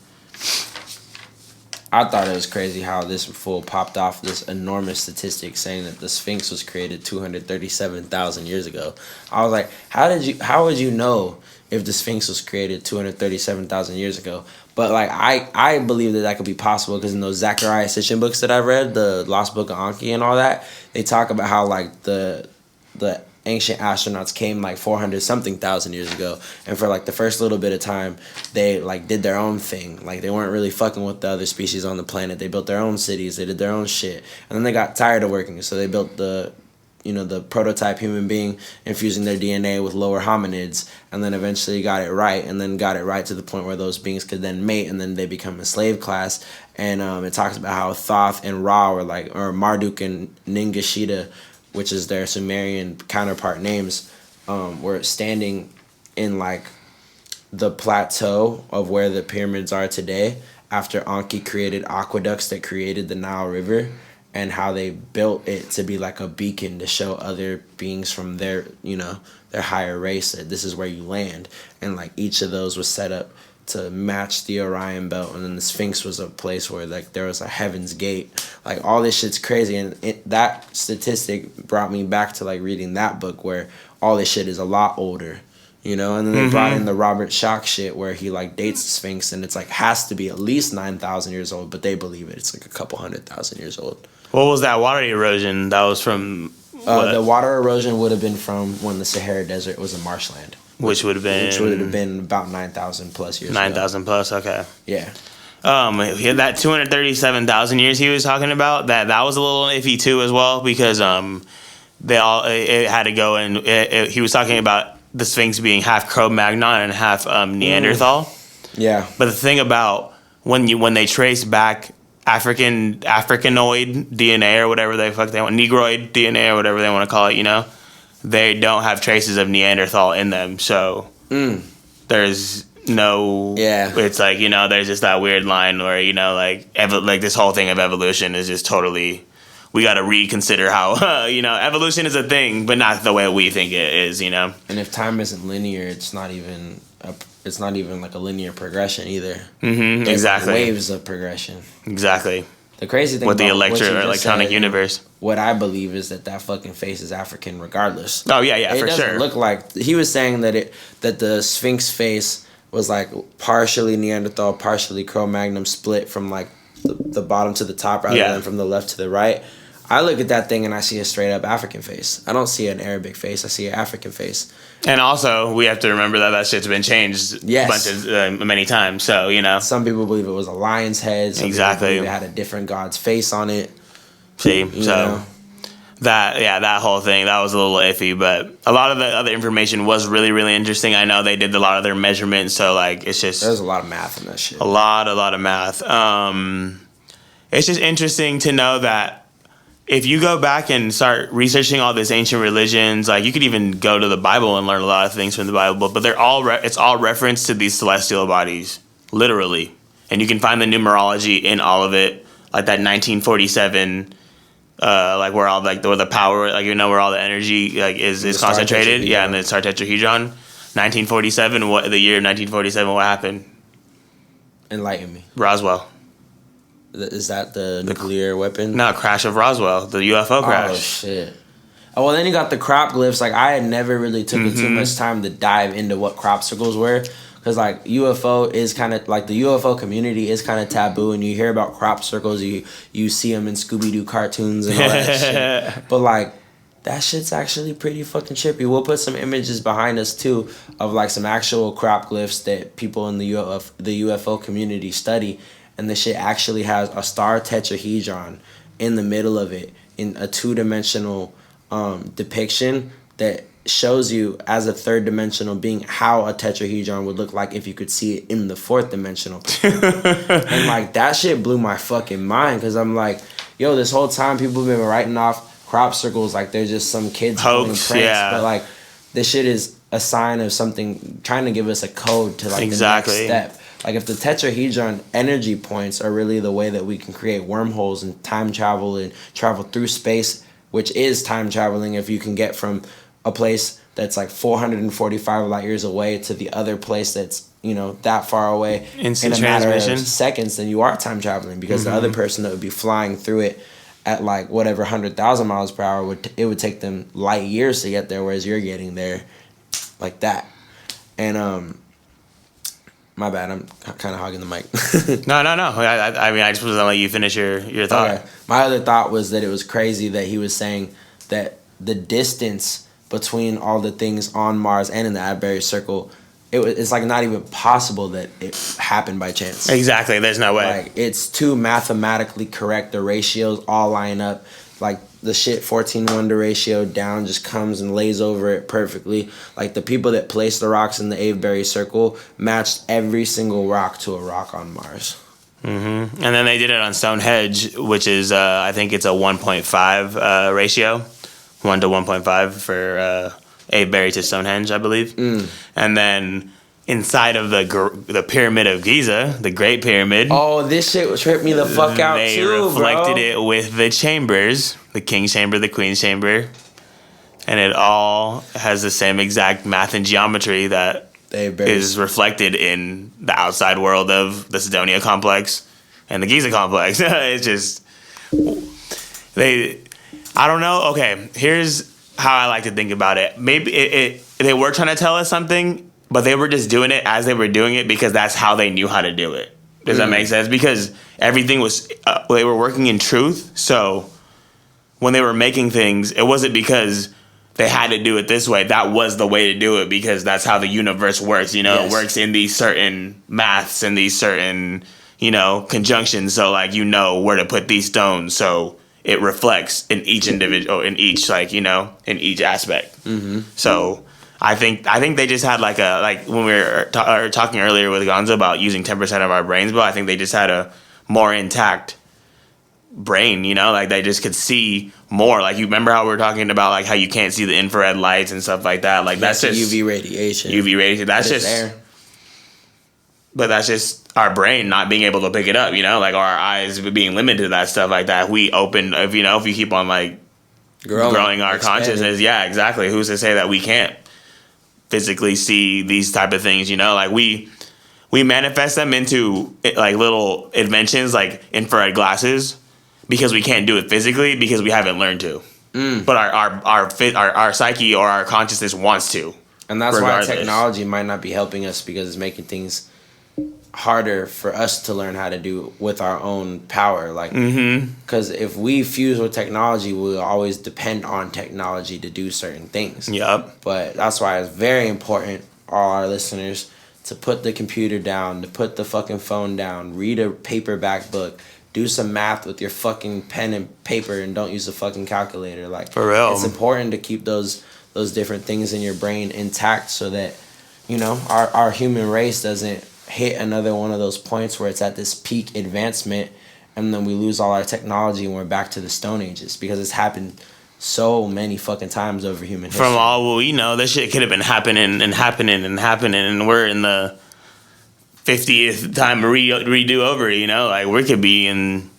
I thought it was crazy how this fool popped off this enormous statistic saying that the Sphinx was created 237,000 years ago. I was like, how would you know if the Sphinx was created 237,000 years ago? But like I believe that could be possible because in those Zechariah Sitchin books that I read, the Lost Book of Anki and all that, they talk about how like the ancient astronauts came like 400 something thousand years ago, and for like the first little bit of time they like did their own thing. Like they weren't really fucking with the other species on the planet. They built their own cities, they did their own shit, and then they got tired of working, so they built the prototype human being, infusing their DNA with lower hominids, and then eventually got it right, and then got it right to the point where those beings could then mate, and then they become a slave class. And it talks about how Thoth and Ra or Marduk and Ningishita, which is their Sumerian counterpart names, were standing in like the plateau of where the pyramids are today after Anki created aqueducts that created the Nile River, and how they built it to be like a beacon to show other beings from their higher race that this is where you land. And like each of those was set up to match the Orion belt, and then the Sphinx was a place where like there was a heaven's gate. Like all this shit's crazy, and that statistic brought me back to like reading that book where all this shit is a lot older, you know. And then they brought in the Robert Schoch shit where he like dates the Sphinx, and it's like has to be at least 9,000 years old, but they believe it's like a couple 100,000 years old. What was that water erosion? That was from the water erosion would have been from when the Sahara Desert was a marshland. Which would have been about 9,000 plus years 9,000 plus, okay. Yeah. He had that 237,000 years he was talking about. That was a little iffy too as well, because it had to go in. He was talking about the Sphinx being half Cro-Magnon and half Neanderthal. Yeah. But the thing about when they trace back Africanoid DNA or whatever they want, Negroid DNA or whatever they want to call it, you know, they don't have traces of Neanderthal in them. So there's no, it's like, you know, there's just that weird line where, you know, like this whole thing of evolution is just totally, we got to reconsider how, you know, evolution is a thing, but not the way we think it is, you know. And if time isn't linear, it's not even like a linear progression either. Exactly. Waves of progression. Exactly. The crazy thing with the about electronic universe. What I believe is that fucking face is African regardless. Oh yeah, for sure. It doesn't look like, he was saying that the Sphinx face was like partially Neanderthal, partially Cro-Magnon, split from like the bottom to the top rather than from the left to the right. I look at that thing and I see a straight up African face. I don't see an Arabic face. I see an African face. And also, we have to remember that shit's been changed many times. So, you know. Some people believe it was a lion's head. Some exactly. people believe it had a different god's face on it. See, so that whole thing, that was a little iffy. But a lot of the other information was really, really interesting. I know they did a lot of their measurements. So, like, it's just. There's a lot of math in that shit. A lot of math. It's just interesting to know that if you go back and start researching all these ancient religions, like you could even go to the Bible and learn a lot of things from the Bible, but they're all it's all reference to these celestial bodies, literally, and you can find the numerology in all of it, like that 1947, like where all like where the power, like, you know, where all the energy like is concentrated, and the star tetrahedron, 1947. The year 1947? What happened? Enlighten me. Roswell. Is that the nuclear weapon? No, crash of Roswell, the UFO crash. Oh, shit. Oh, well, then you got the crop glyphs. Like, I had never really taken too much time to dive into what crop circles were. Because, like, UFO is kind of, like, the UFO community is kind of taboo. And you hear about crop circles, you see them in Scooby-Doo cartoons and all that shit. But, like, that shit's actually pretty fucking trippy. We'll put some images behind us, too, of, like, some actual crop glyphs that people in the UFO community study. And the shit actually has a star tetrahedron in the middle of it in a 2-dimensional depiction that shows you as a third dimensional being how a tetrahedron would look like if you could see it in the fourth dimensional. And like that shit blew my fucking mind because I'm like, yo, this whole time people have been writing off crop circles like they're just some kids pulling pranks, but like this shit is a sign of something trying to give us a code to like the next step. Like if the tetrahedron energy points are really the way that we can create wormholes and time travel and travel through space, which is time traveling if you can get from a place that's like 445 light years away to the other place that's, you know, that far away instant in a matter transmission of seconds, then you are time traveling because the other person that would be flying through it at like whatever 100,000 miles per hour would take them light years to get there, whereas you're getting there like that. And my bad, I'm kind of hogging the mic. No. I mean, I just was gonna let you finish your thought. Okay. My other thought was that it was crazy that he was saying that the distance between all the things on Mars and in the Avebury circle, it's like not even possible that it happened by chance. Exactly, there's no way. Like it's too mathematically correct. The ratios all line up. Like the shit 14:1 to ratio down just comes and lays over it perfectly. Like the people that placed the rocks in the Avebury circle matched every single rock to a rock on Mars. And then they did it on Stonehenge, which is I think it's a 1.5 ratio, 1 to 1.5 for Avebury to Stonehenge, I believe. And then inside of the pyramid of Giza, the Great Pyramid. Oh, this shit tripped me the fuck out they too, bro. They reflected it with the chambers, the King's Chamber, the Queen's Chamber. And it all has the same exact math and geometry that is reflected in the outside world of the Cydonia Complex and the Giza Complex. It's just... I don't know. Okay, here's how I like to think about it. Maybe they were trying to tell us something, but they were just doing it as they were doing it because that's how they knew how to do it. Does that make sense? Because everything was... they were working in truth, so when they were making things, it wasn't because they had to do it this way. That was the way to do it because that's how the universe works, you know? Yes. It works in these certain maths and these certain, you know, conjunctions. So, like, you know where to put these stones. So it reflects in each individual, in each, like, you know, in each aspect. So I think they just had like when we were talking earlier with Gonzo about using 10% of our brains, but I think they just had a more intact brain, you know, like they just could see more. Like you remember how we were talking about like how you can't see the infrared lights and stuff like that. Like that's just UV radiation. That's just there. But that's just our brain not being able to pick it up, you know, like our eyes being limited to that stuff like that. We open, if you keep on like growing our consciousness, yeah, exactly. Who's to say that we can't physically see these type of things, you know, like we manifest them into like little inventions like infrared glasses because we can't do it physically because we haven't learned to. But our psyche or our consciousness wants to. And that's regardless. Why technology might not be helping us because it's making things harder for us to learn how to do with our own power. Like, because if we fuse with technology, we'll always depend on technology to do certain things. Yep. But that's why it's very important, all our listeners, to put the computer down, to put the fucking phone down, read a paperback book, do some math with your fucking pen and paper, and don't use a fucking calculator. Like, for real, it's important to keep those different things in your brain intact so that, you know, our human race doesn't hit another one of those points where it's at this peak advancement and then we lose all our technology and we're back to the Stone Ages, because it's happened so many fucking times over human history. From all we know, this shit could have been happening, and we're in the 50th time redo over, you know? Like, we could be in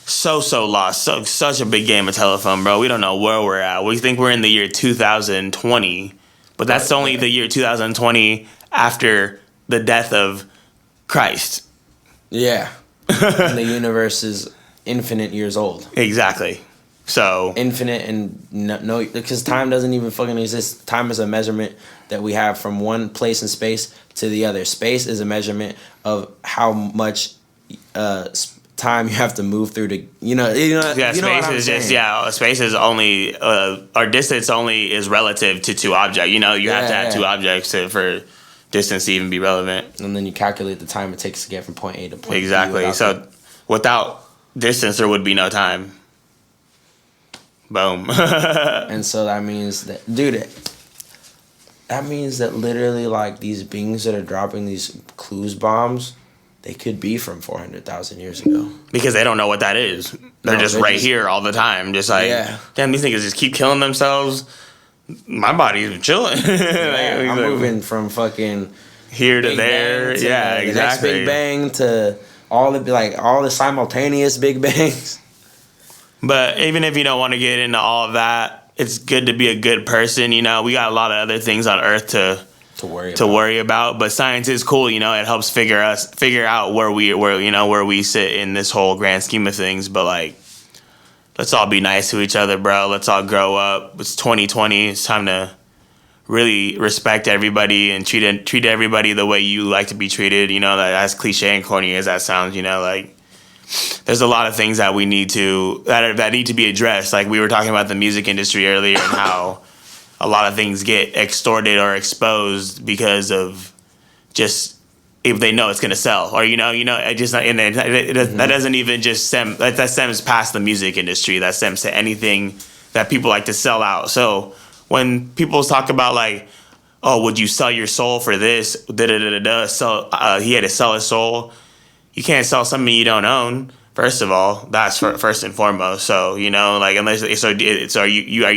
so lost. Such a big game of telephone, bro. We don't know where we're at. We think we're in the year 2020, but that's only the year 2020 after the death of Christ. Yeah. And the universe is infinite years old. Exactly. So infinite, and no, because time doesn't even fucking exist. Time is a measurement that we have from one place in space to the other. Space is a measurement of how much time you have to move through to, space is only our distance only is relative to two objects. You know, you have to have two objects for distance to even be relevant. And then you calculate the time it takes to get from point A to point B. Exactly. So without distance, there would be no time. Boom. And so that means that, dude, that means that literally, like, these beings that are dropping these clues bombs, they could be from 400,000 years ago. Because they don't know what that is. They're just right here all the time. Just like, damn, these niggas just keep killing themselves. My body's chilling. Yeah, I'm moving from fucking here to there. To yeah, the exactly. next Big Bang to all the simultaneous Big Bangs. But even if you don't want to get into all of that, it's good to be a good person. You know, we got a lot of other things on Earth to worry about. But science is cool. You know, it helps figure out where we sit in this whole grand scheme of things. But like, let's all be nice to each other, bro. Let's all grow up. It's 2020. It's time to really respect everybody and treat everybody the way you like to be treated. You know, as cliche and corny as that sounds. You know, like, there's a lot of things that we need to that need to be addressed. Like, we were talking about the music industry earlier and how a lot of things get extorted or exposed because of just if they know it's gonna sell, or it just that doesn't even just that stems past the music industry. That stems to anything that people like to sell out. So when people talk about like, oh, would you sell your soul for this? So he had to sell his soul. You can't sell something you don't own. First of all, that's first and foremost. So are you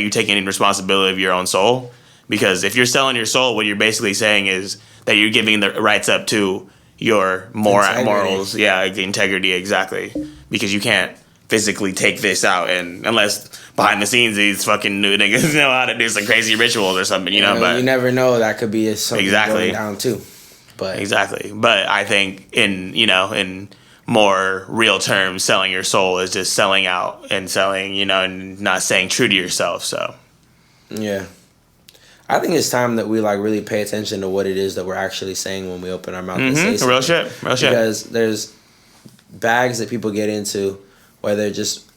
taking responsibility of your own soul? Because if you're selling your soul, what you're basically saying is that you're giving the rights up to your morals. Yeah, integrity, exactly. Because you can't physically take this out, and unless behind the scenes these fucking new niggas know how to do some crazy rituals or something, but you never know, that could be something going down too. But exactly. But I think in more real terms, selling your soul is just selling out and selling, and not staying true to yourself. So yeah, I think it's time that we like really pay attention to what it is that we're actually saying when we open our mouth and say something. Real shit. Because there's bags that people get into where they're just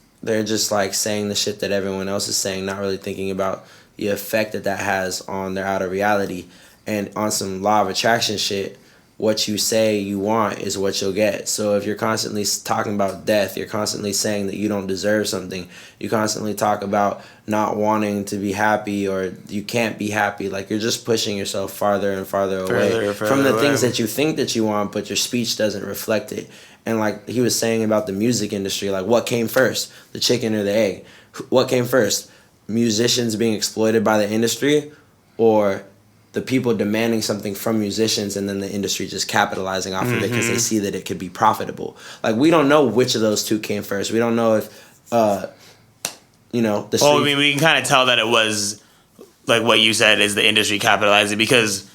like saying the shit that everyone else is saying, not really thinking about the effect that has on their outer reality. And on some law of attraction shit, what you say you want is what you'll get. So if you're constantly talking about death, you're constantly saying that you don't deserve something, you constantly talk about not wanting to be happy or you can't be happy, like you're just pushing yourself farther and farther away from the things that you think that you want, but your speech doesn't reflect it. And like he was saying about the music industry, like what came first, the chicken or the egg? What came first, musicians being exploited by the industry, or the people demanding something from musicians and then the industry just capitalizing off of it because they see that it could be profitable? Like, we don't know which of those two came first. We don't know if, the street... Well, I mean, we can kind of tell that it was, like what you said, is the industry capitalizing because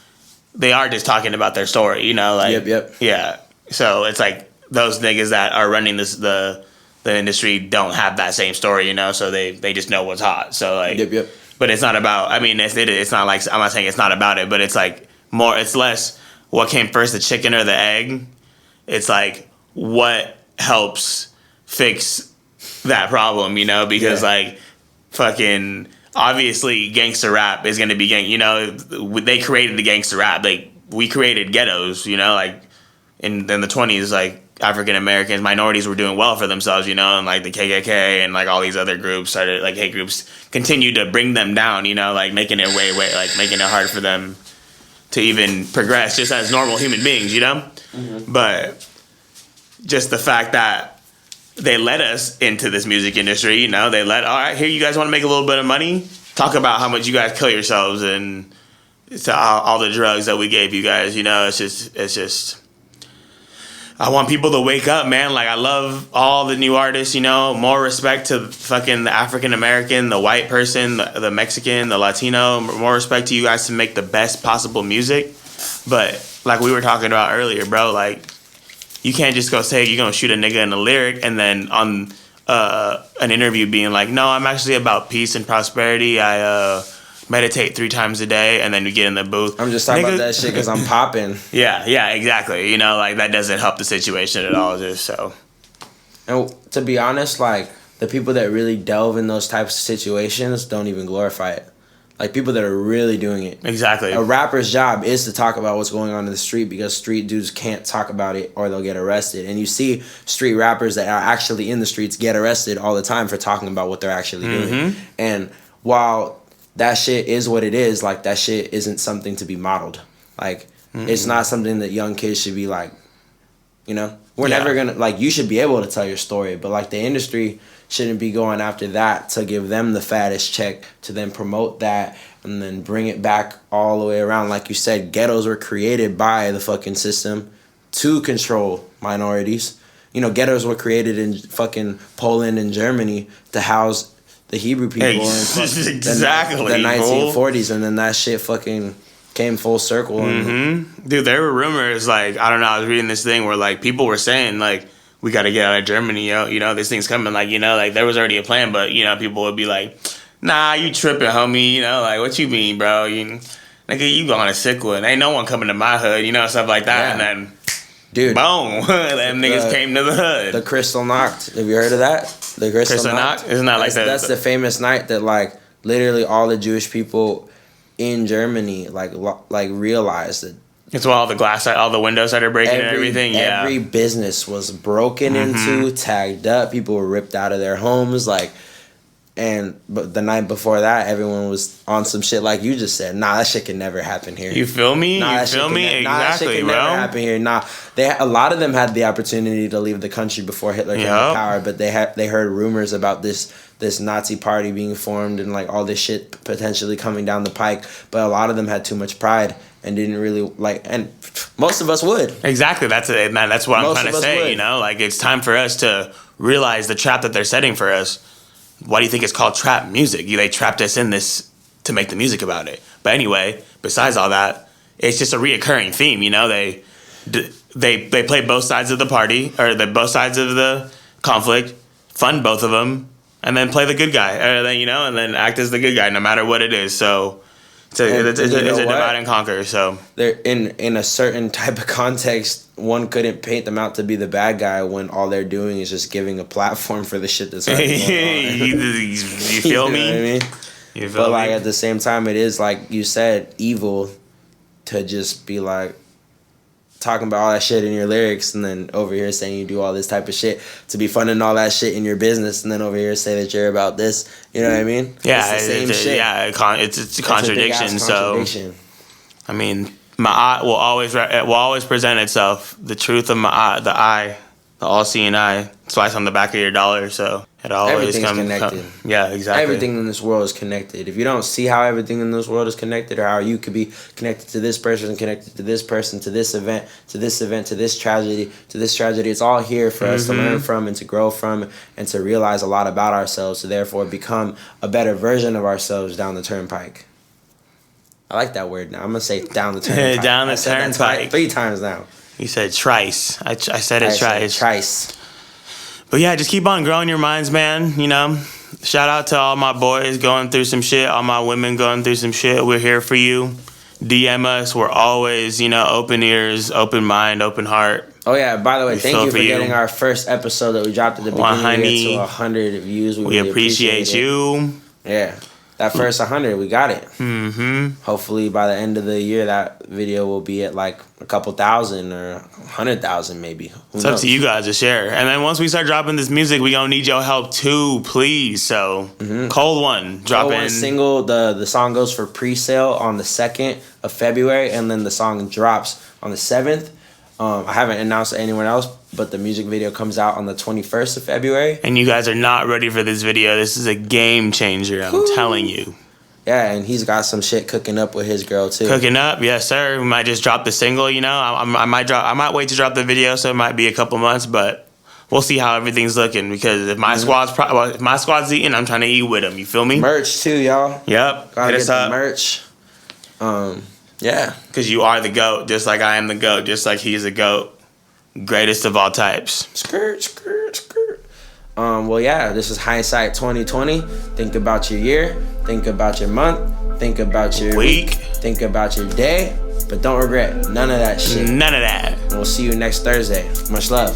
they are just talking about their story, Yep. Yeah. So it's like those niggas that are running the industry don't have that same story, so they just know what's hot. So, like... Yep. But it's not about, I mean, it's not like, I'm not saying it's not about it, but it's like it's less what came first, the chicken or the egg. It's like what helps fix that problem, because like fucking, obviously gangster rap is going to be they created the gangster rap. Like, we created ghettos, like in the 20s, like African Americans, minorities were doing well for themselves, and like the KKK and like all these other groups started, like hate groups continued to bring them down, like making it like making it hard for them to even progress just as normal human beings, But just the fact that they let us into this music industry, all right, here, you guys want to make a little bit of money? Talk about how much you guys kill yourselves and all the drugs that we gave you guys, it's just I want people to wake up, man. Like, I love all the new artists, more respect to fucking the African American, the white person, the Mexican, the Latino, more respect to you guys to make the best possible music. But like we were talking about earlier, bro, like, you can't just go say you're going to shoot a nigga in a lyric and then on an interview being like, no, I'm actually about peace and prosperity. I meditate 3 times a day, and then you get in the booth. I'm just talking about that shit because I'm popping. Yeah, exactly. Like, that doesn't help the situation at all, just so. And to be honest, like, the people that really delve in those types of situations don't even glorify it. Like, people that are really doing it. Exactly. A rapper's job is to talk about what's going on in the street because street dudes can't talk about it or they'll get arrested. And you see street rappers that are actually in the streets get arrested all the time for talking about what they're actually doing. And while that shit is what it is. Like, that shit isn't something to be modeled. Like, it's not something that young kids should be like, you know? We're never gonna, like, you should be able to tell your story, but, like, the industry shouldn't be going after that to give them the fattest check, to then promote that and then bring it back all the way around. Like you said, ghettos were created by the fucking system to control minorities. You know, ghettos were created in fucking Poland and Germany to house the Hebrew people in exactly, the 1940s, and then that shit fucking came full circle. Dude, there were rumors, like, I don't know, I was reading this thing where, like, people were saying, like, we got to get out of Germany, yo. You know, this thing's coming. Like, you know, like, there was already a plan, but, you know, people would be like, nah, you tripping, homie. You know, like, what you mean, bro? Nigga, you going to sick one. Ain't no one coming to my hood, you know, stuff like that. Yeah. And then, dude, boom, them niggas came to the hood. The Crystal Nacht. Have you heard of that? The Crystal Nacht? Isn't that like that? That's the famous night that, like, literally all the Jewish people in Germany, like realized that it's all the windows that are breaking and everything. Yeah, every business was broken into, tagged up. People were ripped out of their homes, like. But the night before that, everyone was on some shit like you just said. Nah, that shit can never happen here. You feel me? Nah, Exactly, that shit can bro. never happen here. Nah, a lot of them had the opportunity to leave the country before Hitler came to power, but they heard rumors about this Nazi party being formed and, like, all this shit potentially coming down the pike. But a lot of them had too much pride and didn't really like. And most of us would. Exactly. That's what I'm trying to say. Would. You know, like, it's time for us to realize the trap that they're setting for us. Why do you think it's called trap music? They trapped us in this to make the music about it. But anyway, besides all that, it's just a reoccurring theme. You know, they play both sides of the party, or both sides of the conflict, fund both of them, and then play the good guy, and then act as the good guy no matter what it is. So it's a divide and conquer. So they're in a certain type of context. One couldn't paint them out to be the bad guy when all they're doing is just giving a platform for the shit that's already going on. You feel me? You know what I mean? You feel but, like, me? at the same time, it is, like you said, evil to just be, like, talking about all that shit in your lyrics and then over here saying you do all this type of shit to be funding all that shit in your business and then over here say that you're about this. You know what I mean? Yeah, it's the same shit. Yeah, it's a contradiction. So, I mean, Ma'at will always present itself. The truth of Ma'at, the all-seeing eye, slice on the back of your dollar. So it always everything's connected. Yeah, exactly. Everything in this world is connected. If you don't see how everything in this world is connected, or how you could be connected to this person, connected to this person, to this event, to this event, to this tragedy, it's all here for us to learn from and to grow from and to realize a lot about ourselves, to therefore become a better version of ourselves down the turnpike. I like that word now. I'm going to say down the turnpike. Down the turnpike. 3 times now. You said trice. I said it trice. Trice. But yeah, just keep on growing your minds, man. You know, shout out to all my boys going through some shit, all my women going through some shit. We're here for you. DM us. We're always, open ears, open mind, open heart. Oh, yeah. By the way, thank you for getting our first episode that we dropped at the beginning to 100 views. We really appreciate you. Yeah. That first 100, we got it. Mm-hmm. Hopefully, by the end of the year, that video will be at like a couple thousand or 100,000 maybe. It's up to you guys to share. And then once we start dropping this music, we gonna need your help too, please. So, Cold One, drop in. Single, the song goes for pre-sale on the 2nd of February, and then the song drops on the 7th. I haven't announced it anywhere else, but the music video comes out on the 21st of February. And you guys are not ready for this video. This is a game changer, I'm telling you. Yeah, and he's got some shit cooking up with his girl too. Cooking up, yes, sir. We might just drop the single, I might wait to drop the video, so it might be a couple months, but we'll see how everything's looking. Because if my squad's eating, I'm trying to eat with them. You feel me? Merch too, y'all. Yep. Gotta Hit us get up. the merch. Yeah. Because you are the GOAT, just like I am the GOAT, just like he's the GOAT. Greatest of all types. Skirt. Well, yeah, this is Hindsight 2020. Think about your year. Think about your month. Think about your week. Think about your day. But don't regret none of that shit. None of that. And we'll see you next Thursday. Much love.